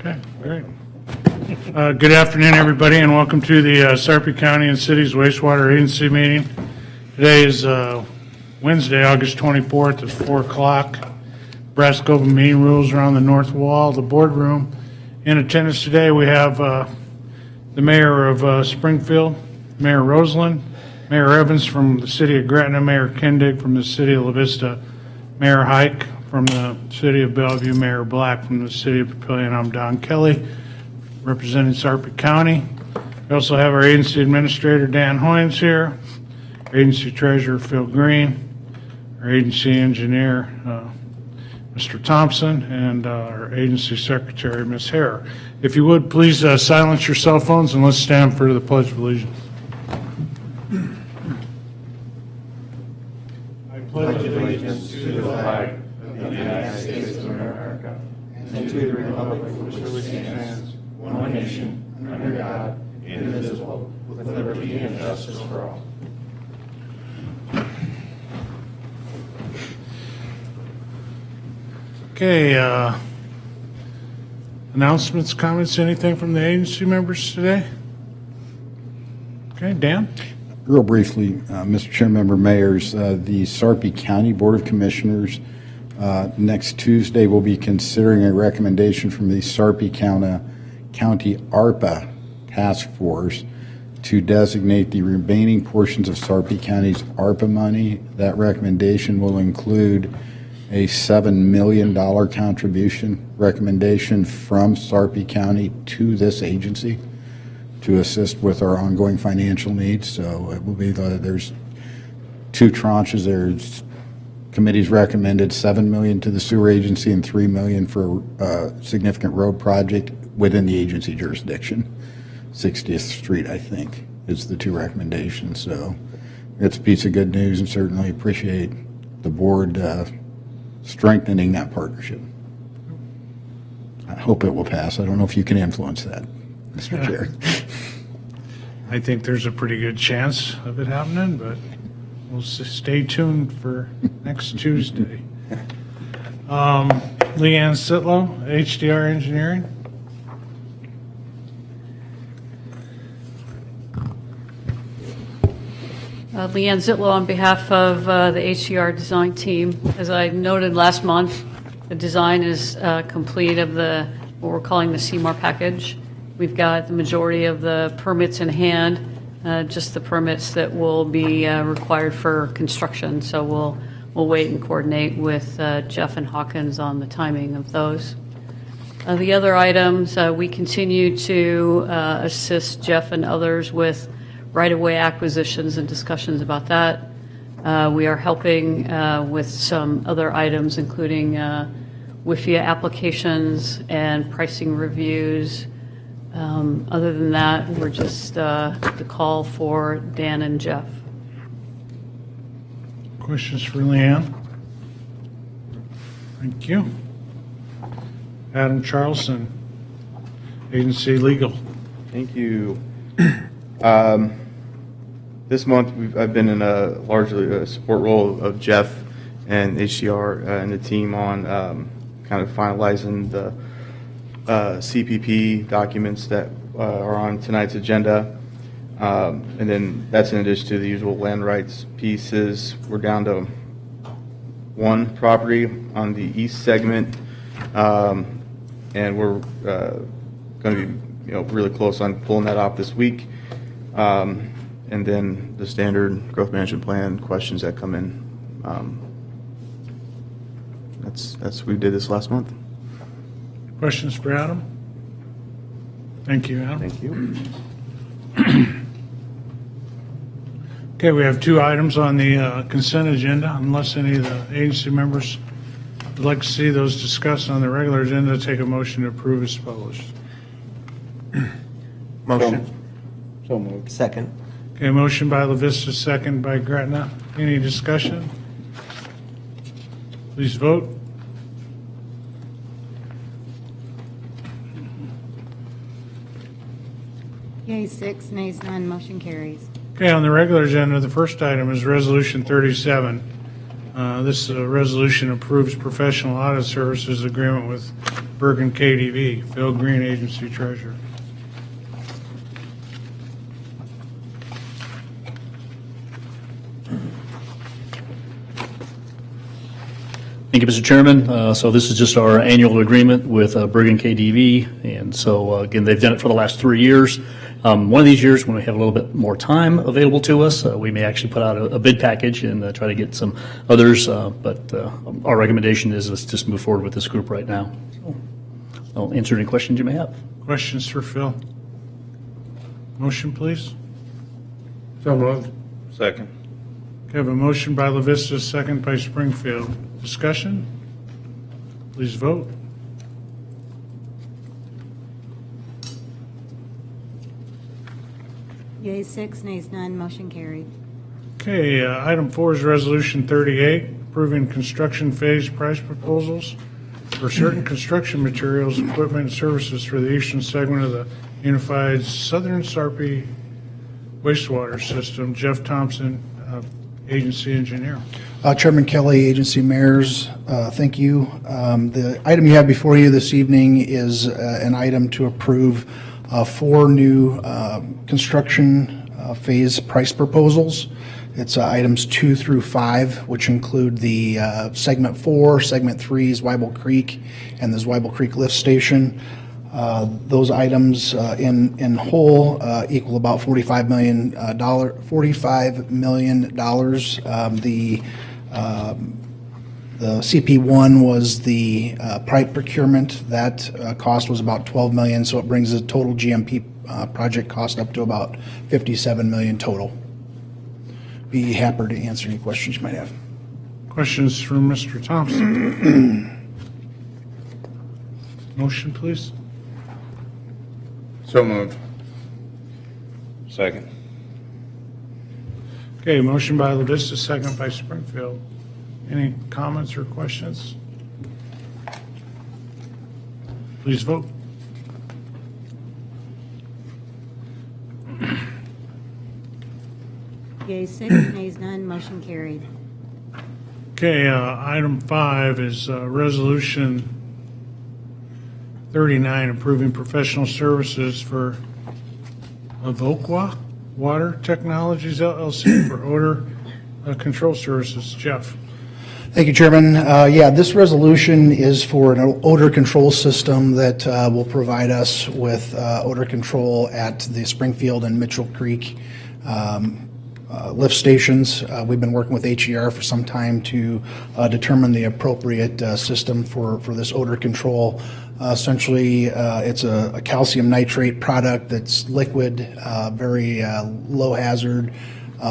Okay, great. Good afternoon, everybody, and welcome to the Sarpy County and Cities Wastewater Agency meeting. Today is Wednesday, August 24th at 4 o'clock. Nebraska Open Meeting rules are on the north wall of the boardroom. In attendance today, we have the mayor of Springfield, Mayor Roseland, Mayor Evans from the city of Gretna, Mayor Kendig from the city of La Vista, Mayor Hike from the city of Bellevue, Mayor Black from the city of Papillion. I'm Don Kelly, representing Sarpy County. We also have our agency administrator, Dan Hoins, here, our agency treasurer, Phil Green, our agency engineer, Mr. Thompson, and our agency secretary, Ms. Hare. If you would, please silence your cell phones and let's stand for the Pledge of Allegiance. I pledge allegiance to the flag of the United States of America and to the republic for which it stands, one nation, under God, indivisible, with liberty and justice for all. Okay, announcements, comments, anything from the agency members today? Okay, Dan? Real briefly, Mr. Chair, member mayors, the Sarpy County Board of Commissioners next Tuesday will be considering a recommendation from the Sarpy County ARPA Task Force to designate the remaining portions of Sarpy County's ARPA money. That recommendation will include a $7 million contribution recommendation from Sarpy County to this agency to assist with our ongoing financial needs. So it will be there's two tranches. There's committees recommended $7 million to the sewer agency and $3 million for a significant road project within the agency jurisdiction. 60th Street, I think, is the two recommendations. So it's a piece of good news, and certainly appreciate the board strengthening that partnership. I hope it will pass. I don't know if you can influence that, Mr. Chair. I think there's a pretty good chance of it happening, but we'll stay tuned for next Tuesday. Leanne Ziettlow, HDR Engineering. Leanne Ziettlow on behalf of the HDR design team. As I noted last month, the design is complete of what we're calling the CMAR package. We've got the majority of the permits in hand, just the permits that will be required for construction. So we'll wait and coordinate with Jeff and Hawkins on the timing of those. The other items, we continue to assist Jeff and others with right-of-way acquisitions and discussions about that. We are helping with some other items, including WIFIA applications and pricing reviews. Other than that, we're just the call for Dan and Jeff. Questions for Leanne? Thank you. Adam Charlsen, Agency Legal. Thank you. This month, I've been in a largely a support role of Jeff and HDR and the team on kind of finalizing the CPP documents that are on tonight's agenda. And then that's in addition to the usual land rights pieces. We're down to one property on the east segment, and we're going to be really close on pulling that off this week. And then the standard growth management plan questions that come in. That's we did this last month. Questions for Adam? Thank you, Adam. Thank you. Okay, we have two items on the consent agenda. Unless any of the agency members would like to see those discussed on the regular agenda, take a motion to approve as published. Motion. So moved. Second. Okay, motion by La Vista, second by Gretna. Any discussion? Please vote. Yeas 6, nays none, motion carries. Okay, on the regular agenda, the first item is Resolution 37. This resolution approves professional audit services agreement with BerganKDV. Phil Green, Agency Treasurer. Thank you, Mr. Chairman. So this is just our annual agreement with BerganKDV, and so again, they've done it for the last 3 years. One of these years, when we have a little bit more time available to us, we may actually put out a bid package and try to get some others, but our recommendation is let's just move forward with this group right now. So I'll answer any questions you may have. Questions for Phil? Motion, please. So moved. Second. Okay, I have a motion by La Vista, second by Springfield. Discussion? Please vote. Yea, 6, nays none, motion carried. Okay, item 4 is Resolution 38, approving construction phase price proposals for certain construction materials, equipment, and services for the eastern segment of the Unified Southern Sarpy Wastewater System. Jeff Thompson, Agency Engineer. Chairman Kelly, agency mayors, thank you. The item you have before you this evening is an item to approve 4 new construction phase price proposals. It's items 2 through 5, which include the Segment 4, Segment 3's Weibel Creek, and the Weibel Creek Lift Station. Those items in whole equal about $45 million. The CP1 was the pipe procurement. That cost was about $12 million, so it brings the total GMP project cost up to about $57 million total. Be happy to answer any questions you might have. Questions from Mr. Thompson? Motion, please. So moved. Second. Okay, motion by La Vista, second by Springfield. Any comments or questions? Please vote. Yea, 6, nays none, motion carried. Okay, item 5 is Resolution 39, approving professional services for Evoqua Water Technologies LLC for odor control services. Jeff. Thank you, Chairman. This resolution is for an odor control system that will provide us with odor control at the Springfield and Mitchell Creek lift stations. We've been working with HDR for some time to determine the appropriate system for this odor control. Essentially, it's a calcium nitrate product that's liquid, very low hazard,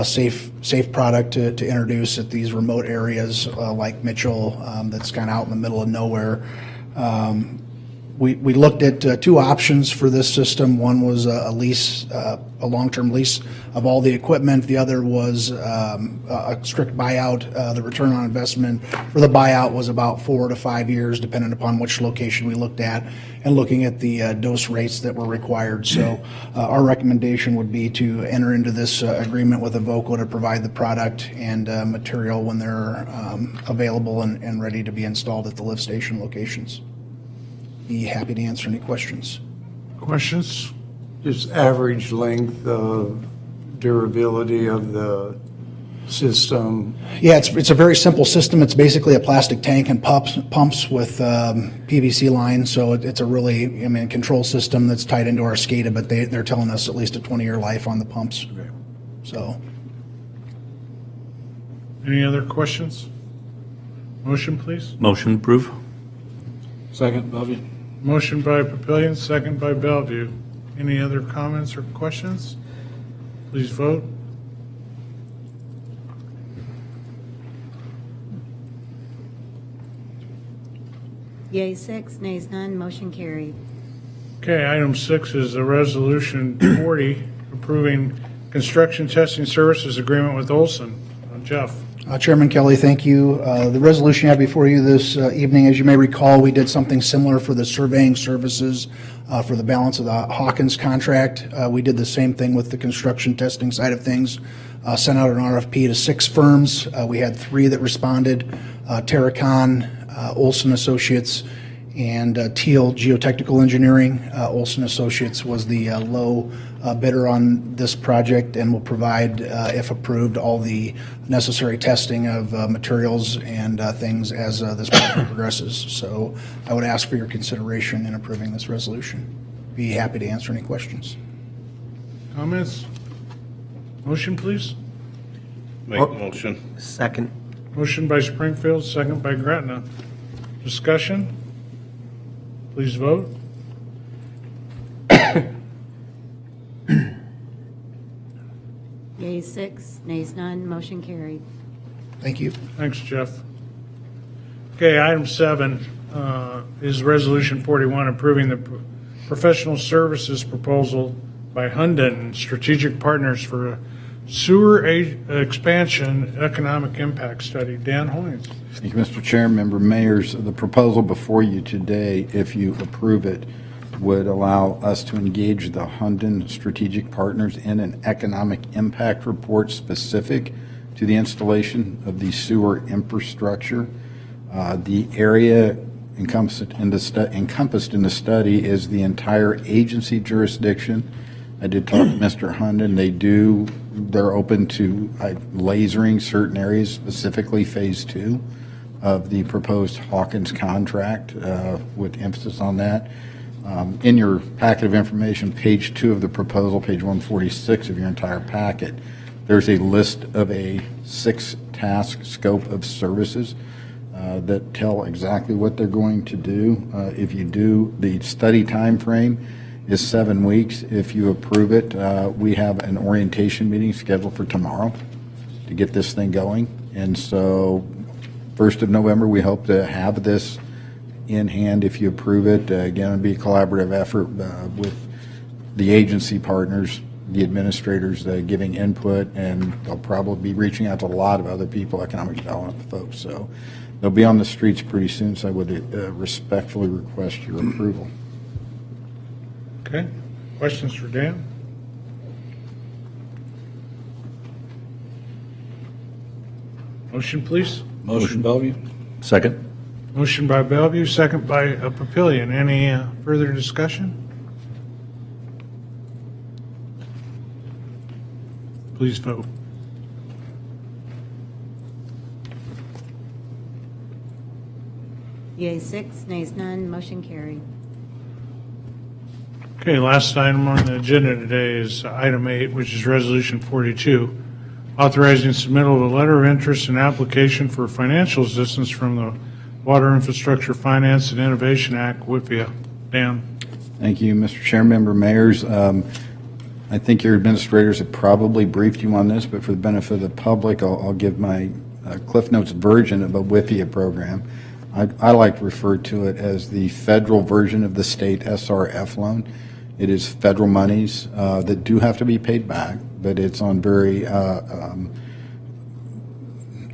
safe product to introduce at these remote areas like Mitchell, that's kind of out in the middle of nowhere. We looked at 2 options for this system. One was a lease, a long-term lease of all the equipment. The other was a strict buyout. The return on investment for the buyout was about 4 to 5 years, depending upon which location we looked at, and looking at the dose rates that were required. So our recommendation would be to enter into this agreement with Evoqua to provide the product and material when they're available and ready to be installed at the lift station locations. Be happy to answer any questions. Questions? Just average length of durability of the system. Yeah, it's a very simple system. It's basically a plastic tank and pumps with PVC lines. So it's a really, control system that's tied into our SCADA, but they're telling us at least a 20-year life on the pumps. Okay. So. Any other questions? Motion, please. Motion approved. Second, Bellevue. Motion by Papillion, second by Bellevue. Any other comments or questions? Please vote. Yea, 6, nays none, motion carried. Okay, item 6 is a resolution 40, approving construction testing services agreement with Olson. Jeff. Chairman Kelly, thank you. The resolution you have before you this evening, as you may recall, we did something similar for the surveying services for the balance of the Hawkins contract. We did the same thing with the construction testing side of things. Sent out an RFP to 6 firms. We had 3 that responded, Terracon, Olson Associates, and Teal Geotechnical Engineering. Olson Associates was the low bidder on this project and will provide, if approved, all the necessary testing of materials and things as this project progresses. So I would ask for your consideration in approving this resolution. Be happy to answer any questions. Comments? Motion, please. Make the motion. Second. Motion by Springfield, second by Gretna. Discussion? Please vote. Yeas 6, nays none, motion carried. Thank you. Thanks, Jeff. Okay, item 7 is Resolution 41, approving the professional services proposal by Hunden Strategic Partners for a sewer expansion economic impact study. Dan Hoins. Thank you, Mr. Chair, member mayors. The proposal before you today, if you approve it, would allow us to engage the Hunden Strategic Partners in an economic impact report specific to the installation of the sewer infrastructure. The area encompassed in the study is the entire agency jurisdiction. I did talk to Mr. Hunden. They're open to lasering certain areas, specifically Phase 2 of the proposed Hawkins contract, with emphasis on that. In your packet of information, page 2 of the proposal, page 146 of your entire packet, there's a list of a 6-task scope of services that tell exactly what they're going to do. If you do, the study time frame is 7 weeks. If you approve it, we have an orientation meeting scheduled for tomorrow to get this thing going. And so 1st of November, we hope to have this in hand if you approve it. Again, it'll be a collaborative effort with the agency partners, the administrators giving input, and they'll probably be reaching out to a lot of other people, economic development folks. So they'll be on the streets pretty soon, so I would respectfully request your approval. Okay. Questions for Dan? Motion, please. Motion Bellevue. Second. Motion by Bellevue, second by Papillion. Any further discussion? Please vote. Yeas 6, nays none, motion carried. Okay, last item on the agenda today is item 8, which is Resolution 42, authorizing submittal of a letter of interest and application for financial assistance from the Water Infrastructure Finance and Innovation Act, WIFIA. Dan? Thank you, Mr. Chair, member mayors. I think your administrators have probably briefed you on this, but for the benefit of the public, I'll give my Cliff Notes version of a WIFIA program. I like to refer to it as the federal version of the state SRF loan. It is federal monies that do have to be paid back, but it's on very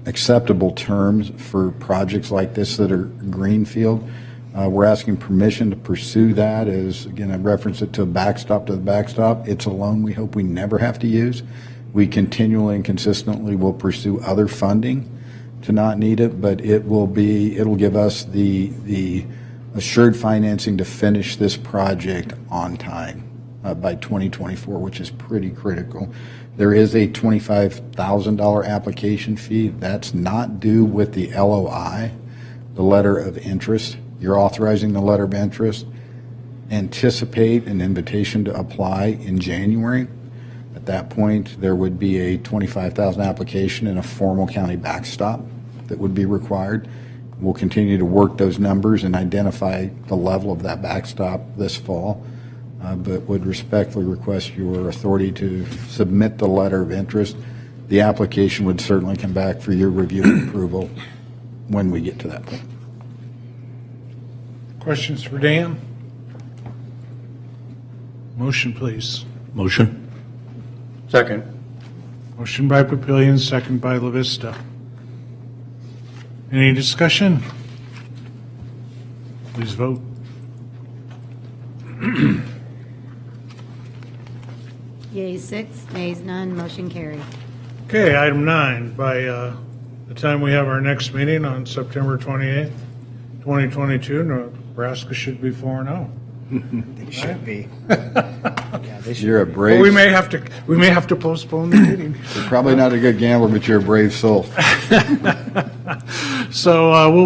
acceptable terms for projects like this that are greenfield. We're asking permission to pursue that as, again, I reference it to a backstop to the backstop. It's a loan we hope we never have to use. We continually and consistently will pursue other funding to not need it, but it'll give us the assured financing to finish this project on time by 2024, which is pretty critical. There is a $25,000 application fee. That's not due with the LOI, the letter of interest. You're authorizing the letter of interest. Anticipate an invitation to apply in January. At that point, there would be a $25,000 application and a formal county backstop that would be required. We'll continue to work those numbers and identify the level of that backstop this fall, but would respectfully request your authority to submit the letter of interest. The application would certainly come back for your review and approval when we get to that point. Questions for Dan? Motion, please. Motion. Second. Motion by Papillion, second by LaVista. Any discussion? Please vote. Yeas 6, nays none, motion carried. Okay, item 9. By the time we have our next meeting on September 28th, 2022, Nebraska should be 4-0. They should be. Yeah, they should. You're a But brave, we may have to postpone the meeting. you're probably not a good gambler, but you're a brave soul. So we'll